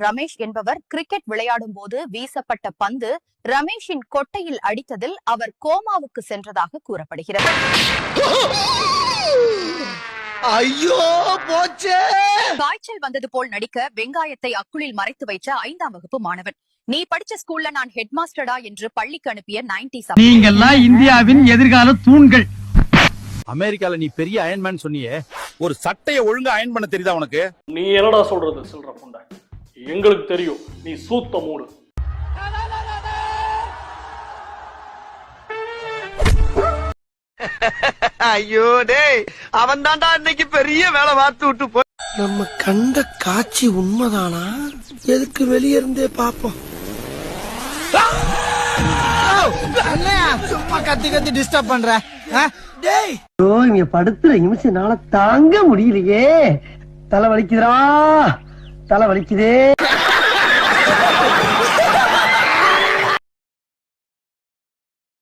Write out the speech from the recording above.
ரமேஷ் என்பவர் கிரிக்கெட் விளையாடும் போது வீசப்பட்ட பந்து ரமேஷின் கொட்டையில் அடித்ததில் அவர் கோமாவுக்கு சென்றதாக கூறப்படுகிறது. ஐயோ போச்சே! காய்ச்சல் வந்தது போல் நடிக்க வெங்காயத்தை அக்குளில் மறைத்து வைத்த 5ஆம் வகுப்பு மாணவன். நீ படிச்ச ஸ்கூல்ல நான் ஹெட் மாஸ்டரா என்று பள்ளிக்கு அனுப்பிய 90s. நீங்கெல்லாம் இந்தியாவின் எதிர்கால தூண்கள். அமெரிக்கால நீ பெரிய அயன்மேன் சொன்னியே, ஒரு சட்டையை ஒழுங்கா அயன் பண்ண தெரியுதா உனக்கு? நீ என்னடா சொல்றது சில்ற புண்டை? எங்களுக்கு தெரியும், நீ சூத்த மூடு. ஐயோ டேய், அவன் தான்டா இன்னைக்கு பெரிய வேலை பார்த்து விட்டு போ. நம்ம கண்ட காட்சி உண்மைதானா? எதுக்கு வெளியே இருந்தே பாப்போம். சும்மா கத்தி கத்தி டிஸ்டர்ப் பண்ற. டேய் இங்க படுத்துற நிமிஷம் நாள தாங்க முடியலையே. தலை வலிக்குதுடா, தலை வலிக்குதே.